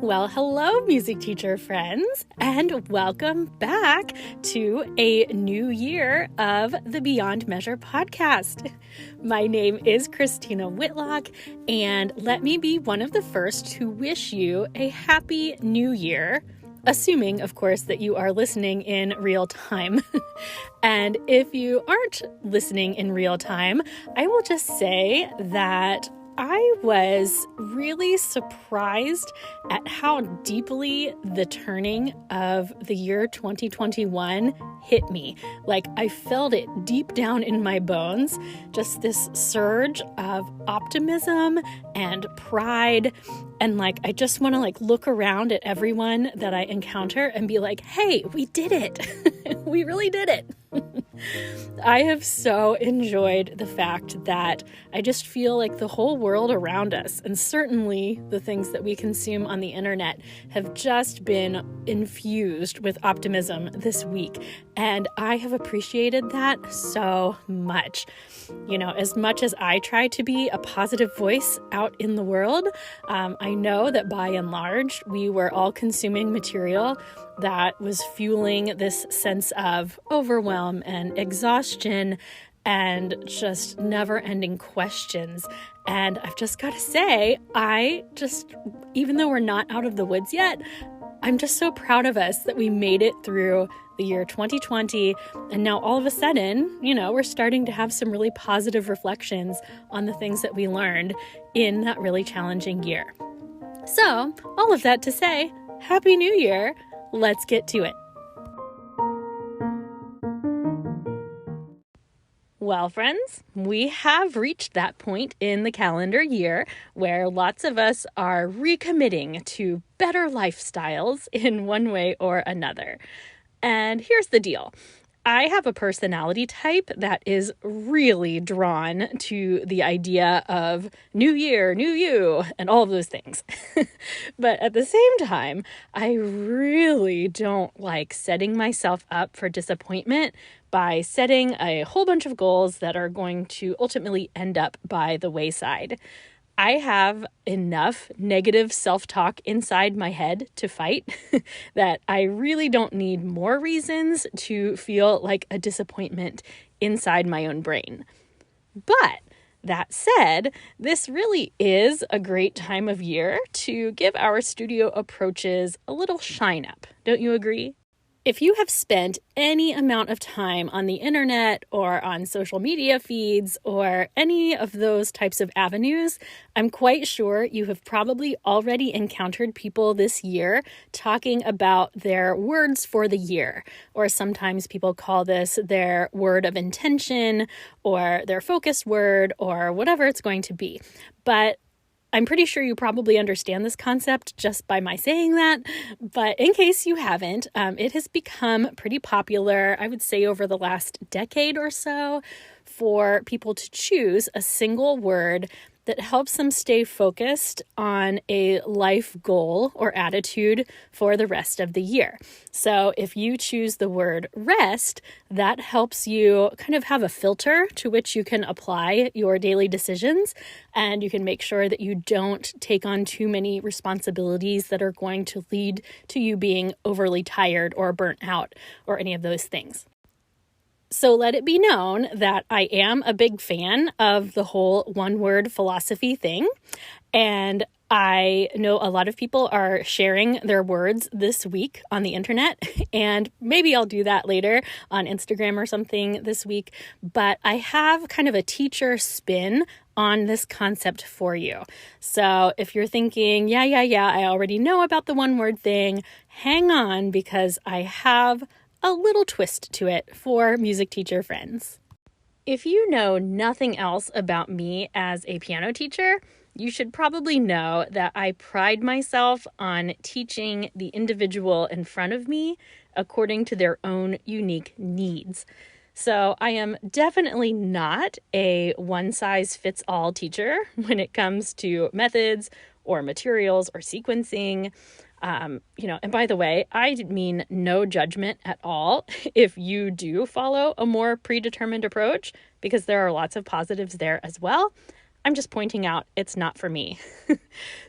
Well, hello, music teacher friends, and welcome back to a new year of the Beyond Measure podcast. My name is Christina Whitlock, and let me be one of the first to wish you a happy new year, assuming, of course, that you are listening in real time. And if you aren't listening in real time, I will just say that I was really surprised at how deeply the turning of the year 2021 hit me. Like, I felt it deep down in my bones, just this surge of optimism and pride. And I just want to look around at everyone that I encounter and be like, hey, we did it. We really did it. I have so enjoyed the fact that I just feel like the whole world around us, and certainly the things that we consume on the internet, have just been infused with optimism this week. And I have appreciated that so much. You know, as much as I try to be a positive voice out in the world, I know that by and large, we were all consuming material that was fueling this sense of overwhelm and exhaustion and just never-ending questions. And I've just got to say, even though we're not out of the woods yet, I'm just so proud of us that we made it through the year 2020. And now all of a sudden, we're starting to have some really positive reflections on the things that we learned in that really challenging year. So all of that to say, Happy New Year. Let's get to it. Well, friends, we have reached that point in the calendar year where lots of us are recommitting to better lifestyles in one way or another. And here's the deal. I have a personality type that is really drawn to the idea of new year, new you, and all of those things. But at the same time, I really don't like setting myself up for disappointment by setting a whole bunch of goals that are going to ultimately end up by the wayside. I have enough negative self-talk inside my head to fight that I really don't need more reasons to feel like a disappointment inside my own brain. But that said, this really is a great time of year to give our studio approaches a little shine up. Don't you agree? If you have spent any amount of time on the internet or on social media feeds or any of those types of avenues, I'm quite sure you have probably already encountered people this year talking about their words for the year, or sometimes people call this their word of intention or their focus word or whatever it's going to be. But I'm pretty sure you probably understand this concept just by my saying that, but in case you haven't, it has become pretty popular, I would say over the last decade or so, for people to choose a single word that helps them stay focused on a life goal or attitude for the rest of the year. So if you choose the word rest, that helps you kind of have a filter to which you can apply your daily decisions, and you can make sure that you don't take on too many responsibilities that are going to lead to you being overly tired or burnt out or any of those things. So let it be known that I am a big fan of the whole one-word philosophy thing, and I know a lot of people are sharing their words this week on the internet, and maybe I'll do that later on Instagram or something this week, but I have kind of a teacher spin on this concept for you. So if you're thinking, yeah, I already know about the one-word thing, hang on, because I have a little twist to it for music teacher friends. If you know nothing else about me as a piano teacher, you should probably know that I pride myself on teaching the individual in front of me according to their own unique needs. So I am definitely not a one-size-fits-all teacher when it comes to methods or materials or sequencing. And by the way, I mean no judgment at all if you do follow a more predetermined approach, because there are lots of positives there as well. I'm just pointing out it's not for me.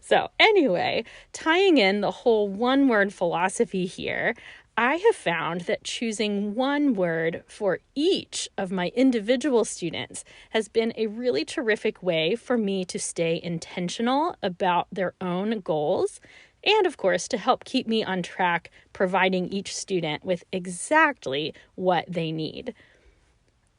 So anyway, tying in the whole one-word philosophy here, I have found that choosing one word for each of my individual students has been a really terrific way for me to stay intentional about their own goals and, of course, to help keep me on track, providing each student with exactly what they need.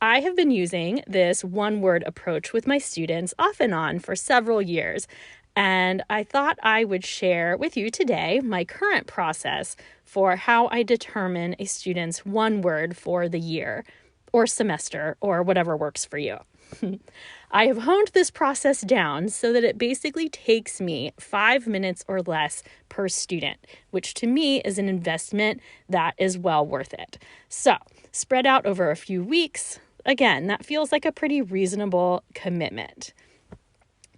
I have been using this one-word approach with my students off and on for several years, and I thought I would share with you today my current process for how I determine a student's one word for the year or semester or whatever works for you. I have honed this process down so that it basically takes me 5 minutes or less per student, which to me is an investment that is well worth it. So, spread out over a few weeks, again, that feels like a pretty reasonable commitment.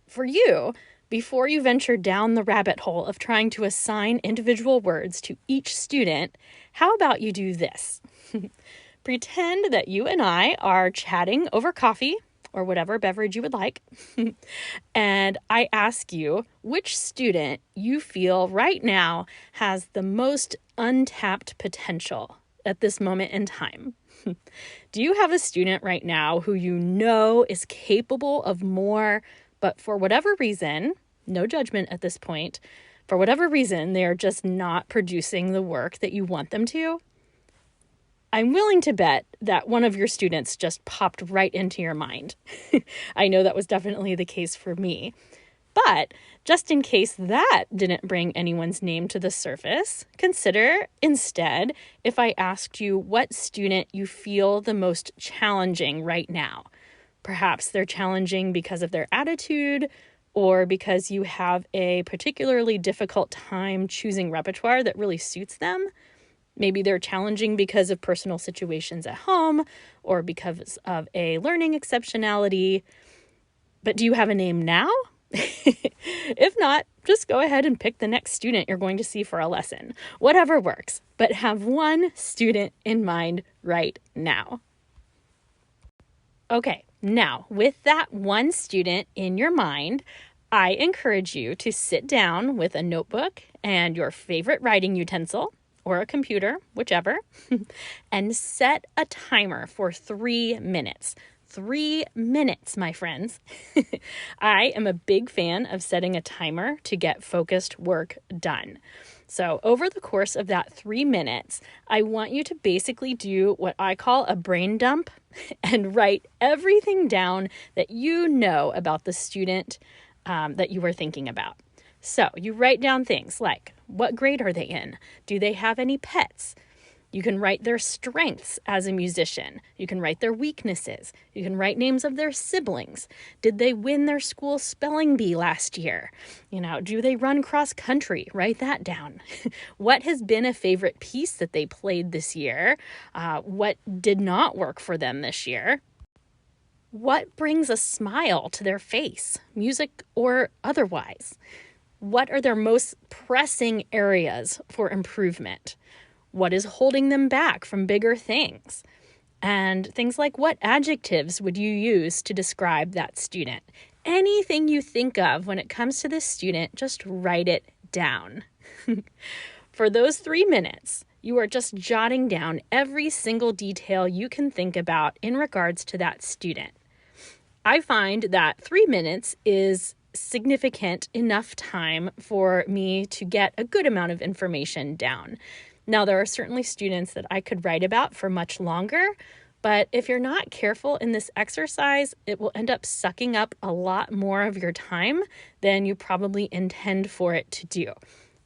For you, before you venture down the rabbit hole of trying to assign individual words to each student, how about you do this? Pretend that you and I are chatting over coffee or whatever beverage you would like, and I ask you which student you feel right now has the most untapped potential at this moment in time. Do you have a student right now who you know is capable of more, but for whatever reason, no judgment at this point, for whatever reason, they're just not producing the work that you want them to? I'm willing to bet that one of your students just popped right into your mind. I know that was definitely the case for me. But just in case that didn't bring anyone's name to the surface, consider instead if I asked you what student you feel the most challenging right now. Perhaps they're challenging because of their attitude or because you have a particularly difficult time choosing repertoire that really suits them. Maybe they're challenging because of personal situations at home or because of a learning exceptionality. But do you have a name now? If not, just go ahead and pick the next student you're going to see for a lesson. Whatever works, but have one student in mind right now. Okay, now with that one student in your mind, I encourage you to sit down with a notebook and your favorite writing utensil, or a computer, whichever, and set a timer for 3 minutes. 3 minutes, my friends. I am a big fan of setting a timer to get focused work done. So over the course of that 3 minutes, I want you to basically do what I call a brain dump and write everything down that you know about the student that you were thinking about. So you write down things like, what grade are they in? Do they have any pets? You can write their strengths as a musician. You can write their weaknesses. You can write names of their siblings. Did they win their school spelling bee last year? Do they run cross country? Write that down. What has been a favorite piece that they played this year? What did not work for them this year? What brings a smile to their face, music or otherwise? What are their most pressing areas for improvement? What is holding them back from bigger things? And things like, what adjectives would you use to describe that student? Anything you think of when it comes to this student, just write it down. For those 3 minutes, you are just jotting down every single detail you can think about in regards to that student. I find that 3 minutes is significant enough time for me to get a good amount of information down. Now, there are certainly students that I could write about for much longer, but if you're not careful in this exercise, it will end up sucking up a lot more of your time than you probably intend for it to do.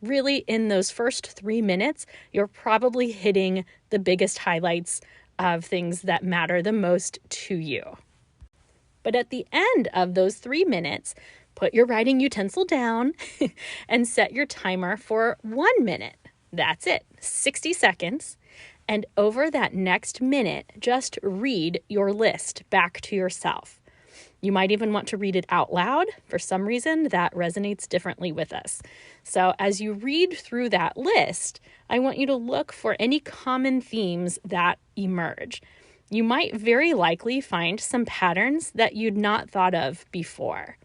Really, in those first 3 minutes, you're probably hitting the biggest highlights of things that matter the most to you. But at the end of those 3 minutes, put your writing utensil down and set your timer for 1 minute. That's it, 60 seconds. And over that next minute, just read your list back to yourself. You might even want to read it out loud. For some reason, that resonates differently with us. So as you read through that list, I want you to look for any common themes that emerge. You might very likely find some patterns that you'd not thought of before.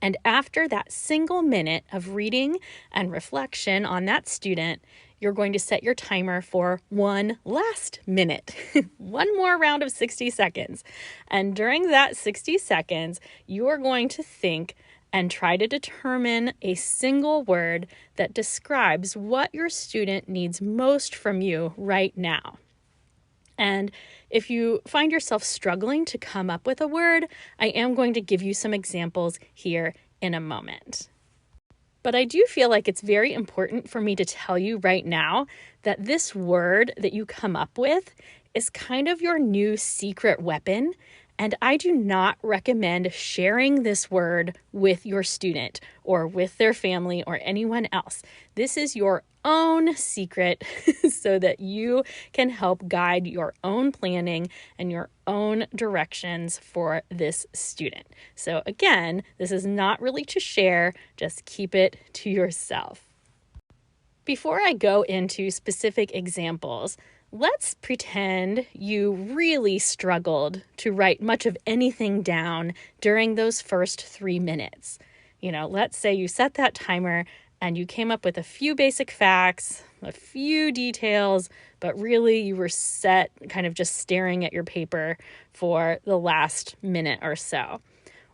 And after that single minute of reading and reflection on that student, you're going to set your timer for one last minute, one more round of 60 seconds. And during that 60 seconds, you are going to think and try to determine a single word that describes what your student needs most from you right now. And if you find yourself struggling to come up with a word, I am going to give you some examples here in a moment. But I do feel like it's very important for me to tell you right now that this word that you come up with is kind of your new secret weapon. And I do not recommend sharing this word with your student or with their family or anyone else. This is your own secret so that you can help guide your own planning and your own directions for this student. So again, this is not really to share, just keep it to yourself. Before I go into specific examples, let's pretend you really struggled to write much of anything down during those first 3 minutes. Let's say you set that timer and you came up with a few basic facts, a few details, but really you were set kind of just staring at your paper for the last minute or so.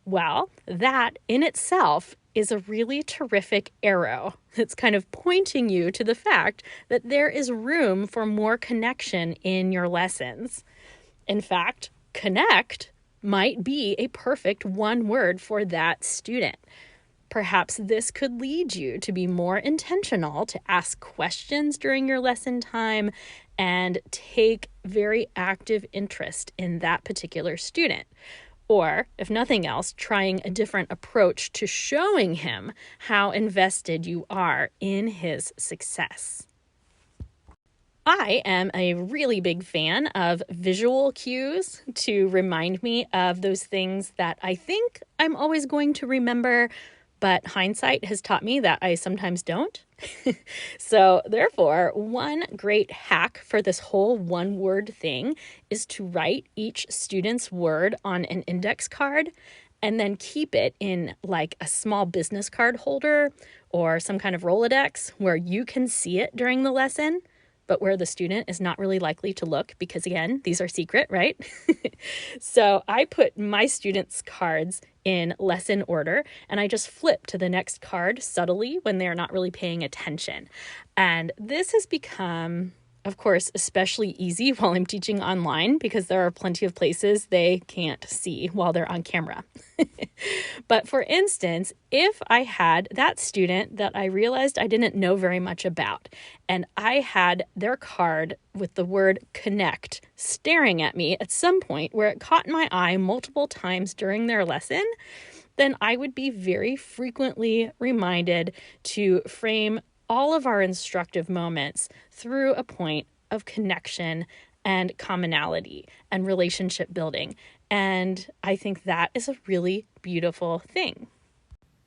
Well, that in itself is a really terrific arrow that's kind of pointing you to the fact that there is room for more connection in your lessons. In fact, connect might be a perfect one word for that student. Perhaps this could lead you to be more intentional, to ask questions during your lesson time and take very active interest in that particular student. Or, if nothing else, trying a different approach to showing him how invested you are in his success. I am a really big fan of visual cues to remind me of those things that I think I'm always going to remember, but hindsight has taught me that I sometimes don't. So therefore, one great hack for this whole one word thing is to write each student's word on an index card and then keep it in like a small business card holder or some kind of Rolodex where you can see it during the lesson, but where the student is not really likely to look because, again, these are secret, right? So I put my students' cards in lesson order, and I just flip to the next card subtly when they're not really paying attention. And this has become, of course, especially easy while I'm teaching online because there are plenty of places they can't see while they're on camera. But for instance, if I had that student that I realized I didn't know very much about, and I had their card with the word connect staring at me at some point where it caught my eye multiple times during their lesson, then I would be very frequently reminded to frame all of our instructive moments through a point of connection and commonality and relationship building. And I think that is a really beautiful thing.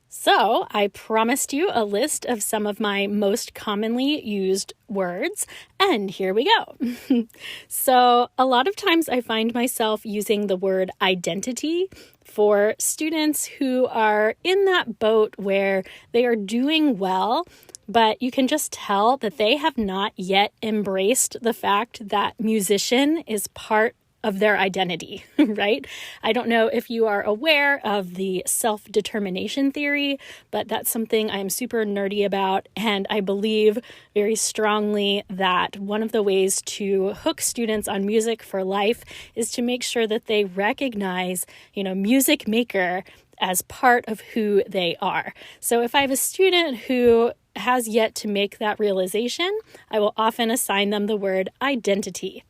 So I promised you a list of some of my most commonly used words, and here we go. So a lot of times I find myself using the word identity for students who are in that boat where they are doing well, but you can just tell that they have not yet embraced the fact that musician is part of their identity, right? I don't know if you are aware of the self-determination theory, but that's something I'm super nerdy about. And I believe very strongly that one of the ways to hook students on music for life is to make sure that they recognize, music maker as part of who they are. So if I have a student who has yet to make that realization, I will often assign them the word identity.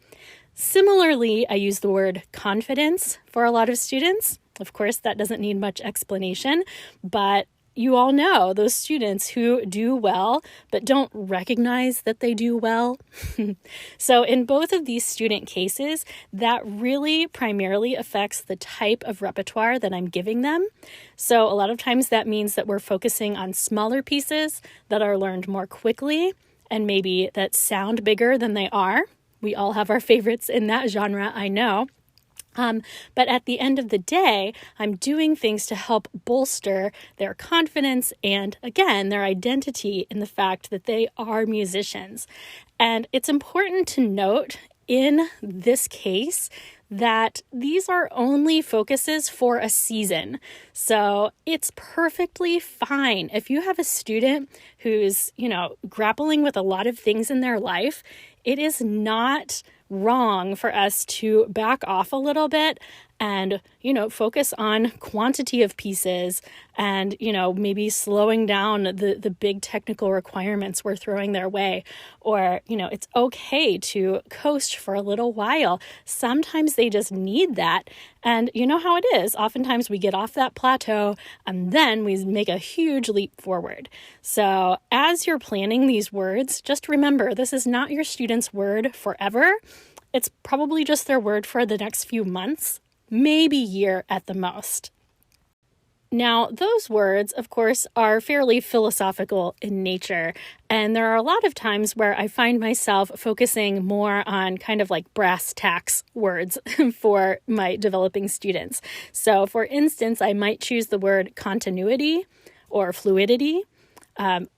Similarly, I use the word confidence for a lot of students. Of course, that doesn't need much explanation, but you all know those students who do well, but don't recognize that they do well. So in both of these student cases, that really primarily affects the type of repertoire that I'm giving them. So a lot of times that means that we're focusing on smaller pieces that are learned more quickly and maybe that sound bigger than they are. We all have our favorites in that genre, I know. But at the end of the day, I'm doing things to help bolster their confidence and, again, their identity in the fact that they are musicians. And it's important to note in this case that these are only focuses for a season. So it's perfectly fine if you have a student who's, grappling with a lot of things in their life. It is not wrong for us to back off a little bit and, focus on quantity of pieces and, maybe slowing down the big technical requirements we're throwing their way. Or, it's okay to coast for a little while. Sometimes they just need that. And you know how it is. Oftentimes we get off that plateau and then we make a huge leap forward. So as you're planning these words, just remember this is not your student's word forever. It's probably just their word for the next few months, maybe year at the most. Now, those words, of course, are fairly philosophical in nature, and there are a lot of times where I find myself focusing more on kind of like brass tacks words for my developing students. So, for instance, I might choose the word continuity or fluidity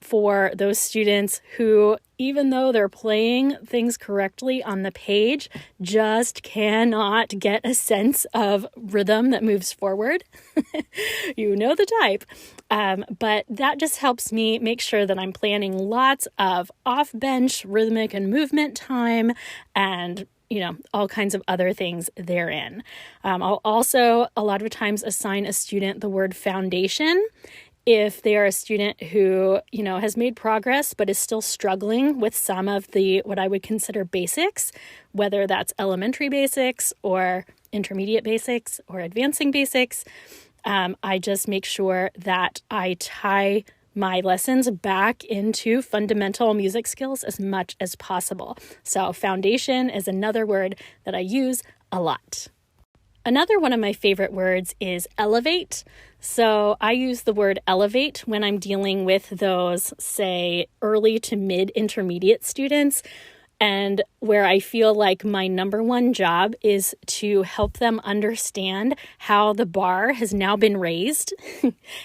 for those students who, even though they're playing things correctly on the page, just cannot get a sense of rhythm that moves forward. You know the type. But that just helps me make sure that I'm planning lots of off-bench rhythmic and movement time and all kinds of other things therein. I'll also a lot of times assign a student the word foundation if they are a student who, has made progress but is still struggling with some of the what I would consider basics, whether that's elementary basics or intermediate basics or advancing basics. I just make sure that I tie my lessons back into fundamental music skills as much as possible. So foundation is another word that I use a lot. Another one of my favorite words is elevate. So I use the word elevate when I'm dealing with those, say, early to mid intermediate students, and where I feel like my number one job is to help them understand how the bar has now been raised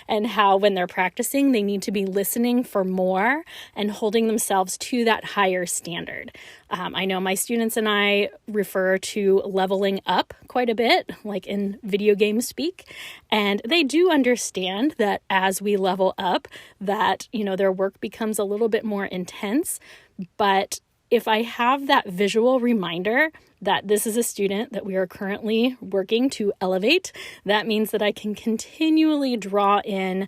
and how when they're practicing, they need to be listening for more and holding themselves to that higher standard. I know my students and I refer to leveling up quite a bit, like in video game speak, and they do understand that as we level up, that, their work becomes a little bit more intense, but if I have that visual reminder that this is a student that we are currently working to elevate, that means that I can continually draw in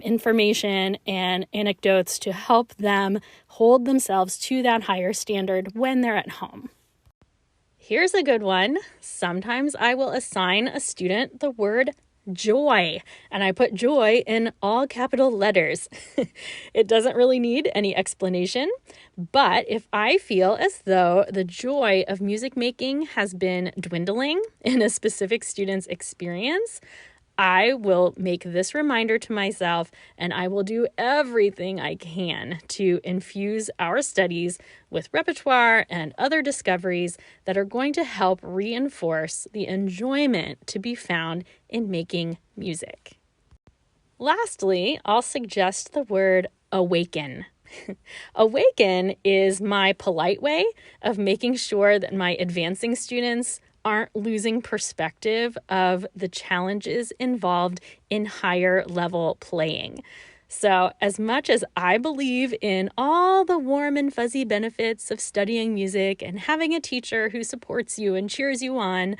information and anecdotes to help them hold themselves to that higher standard when they're at home. Here's a good one. Sometimes I will assign a student the word joy, and I put joy in all capital letters. It doesn't really need any explanation, but if I feel as though the joy of music making has been dwindling in a specific student's experience, I will make this reminder to myself, and I will do everything I can to infuse our studies with repertoire and other discoveries that are going to help reinforce the enjoyment to be found in making music. Lastly, I'll suggest the word awaken. Awaken is my polite way of making sure that my advancing students aren't losing perspective of the challenges involved in higher level playing. So as much as I believe in all the warm and fuzzy benefits of studying music and having a teacher who supports you and cheers you on,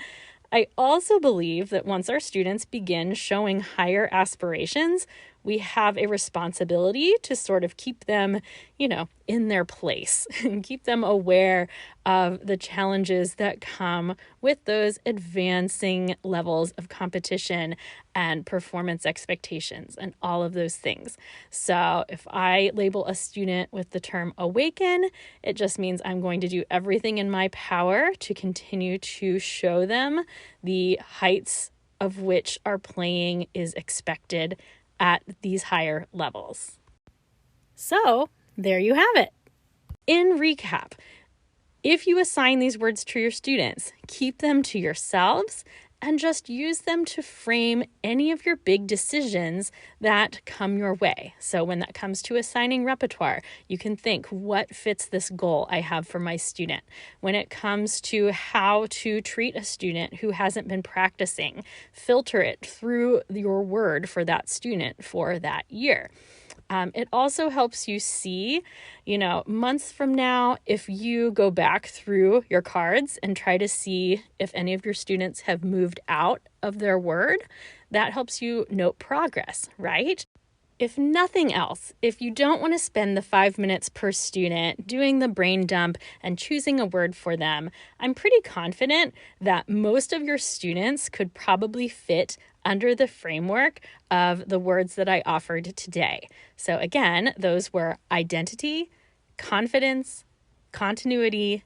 I also believe that once our students begin showing higher aspirations, we have a responsibility to sort of keep them, in their place and keep them aware of the challenges that come with those advancing levels of competition and performance expectations and all of those things. So if I label a student with the term awaken, it just means I'm going to do everything in my power to continue to show them the heights of which our playing is expected at these higher levels. So there you have it. In recap, If you assign these words to your students, keep them to yourselves and just use them to frame any of your big decisions that come your way. So when that comes to assigning repertoire, you can think, what fits this goal I have for my student? When it comes to how to treat a student who hasn't been practicing, filter it through your word for that student for that year. It also helps you see, months from now, if you go back through your cards and try to see if any of your students have moved out of their word, that helps you note progress, right? If nothing else, if you don't want to spend the 5 minutes per student doing the brain dump and choosing a word for them, I'm pretty confident that most of your students could probably fit under the framework of the words that I offered today. So again, those were identity, confidence, continuity,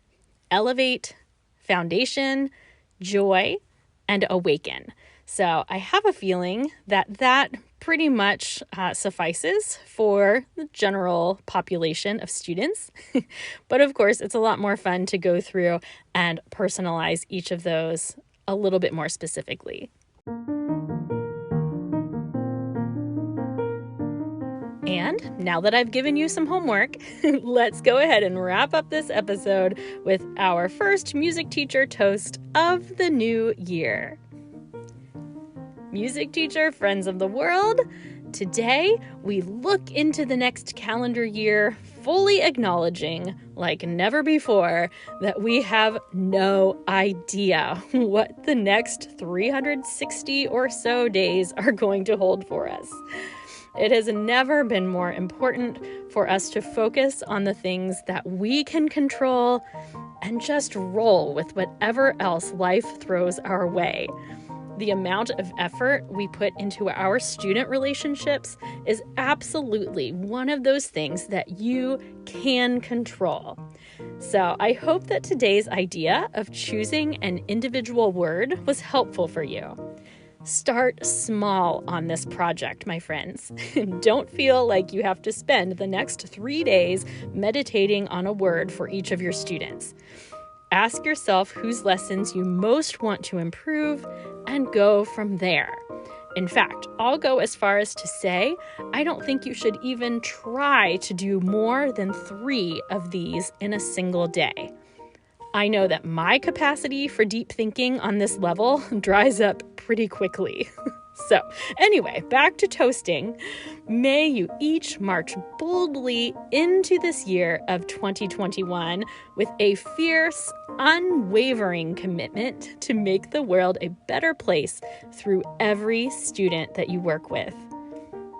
elevate, foundation, joy, and awaken. So I have a feeling that pretty much suffices for the general population of students. But of course, it's a lot more fun to go through and personalize each of those a little bit more specifically. And now that I've given you some homework, let's go ahead and wrap up this episode with our first music teacher toast of the new year. Music teacher friends of the world, today we look into the next calendar year fully acknowledging, like never before, that we have no idea what the next 360 or so days are going to hold for us. It has never been more important for us to focus on the things that we can control and just roll with whatever else life throws our way. The amount of effort we put into our student relationships is absolutely one of those things that you can control. So I hope that today's idea of choosing an individual word was helpful for you. Start small on this project, my friends. Don't feel like you have to spend the next 3 days meditating on a word for each of your students. Ask yourself whose lessons you most want to improve and go from there. In fact, I'll go as far as to say, I don't think you should even try to do more than 3 of these in a single day. I know that my capacity for deep thinking on this level dries up pretty quickly. So anyway, back to toasting. May you each march boldly into this year of 2021 with a fierce, unwavering commitment to make the world a better place through every student that you work with.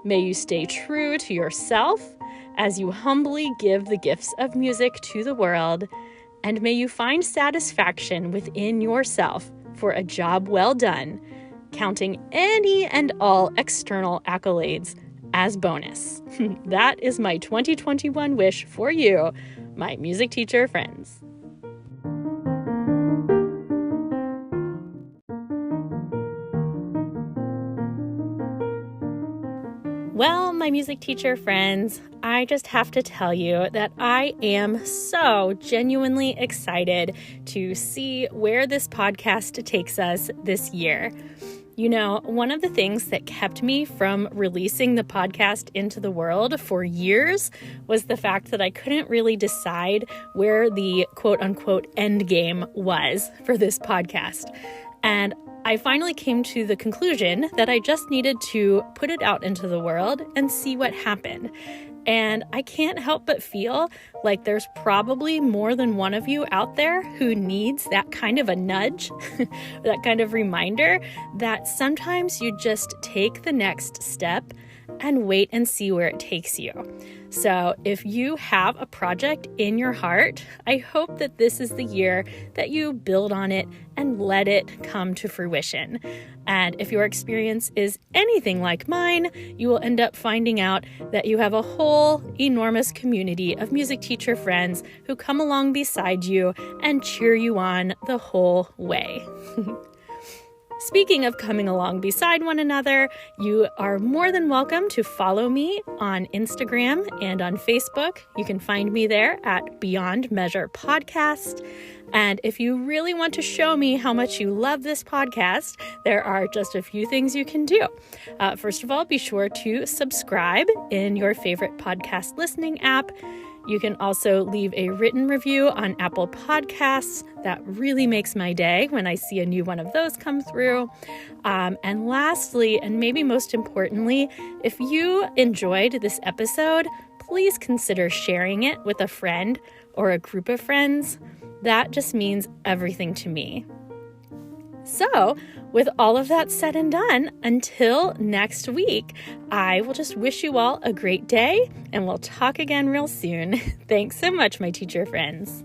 May you stay true to yourself as you humbly give the gifts of music to the world, and may you find satisfaction within yourself for a job well done, counting any and all external accolades as bonus. That is my 2021 wish for you, my music teacher friends. Well, my music teacher friends, I just have to tell you that I am so genuinely excited to see where this podcast takes us this year. You know, one of the things that kept me from releasing the podcast into the world for years was the fact that I couldn't really decide where the quote-unquote end game was for this podcast. And I finally came to the conclusion that I just needed to put it out into the world and see what happened. And I can't help but feel like there's probably more than one of you out there who needs that kind of a nudge, that kind of reminder that sometimes you just take the next step and wait and see where it takes you. So if you have a project in your heart, I hope that this is the year that you build on it and let it come to fruition. And if your experience is anything like mine, you will end up finding out that you have a whole enormous community of music teacher friends who come along beside you and cheer you on the whole way. Speaking of coming along beside one another, you are more than welcome to follow me on Instagram and on Facebook. You can find me there at Beyond Measure Podcast. And if you really want to show me how much you love this podcast, there are just a few things you can do. First of all, be sure to subscribe in your favorite podcast listening app. You can also leave a written review on Apple Podcasts. That really makes my day when I see a new one of those come through. And lastly, and maybe most importantly, if you enjoyed this episode, please consider sharing it with a friend or a group of friends. That just means everything to me. So, with all of that said and done, until next week, I will just wish you all a great day, and we'll talk again real soon. Thanks so much, my teacher friends.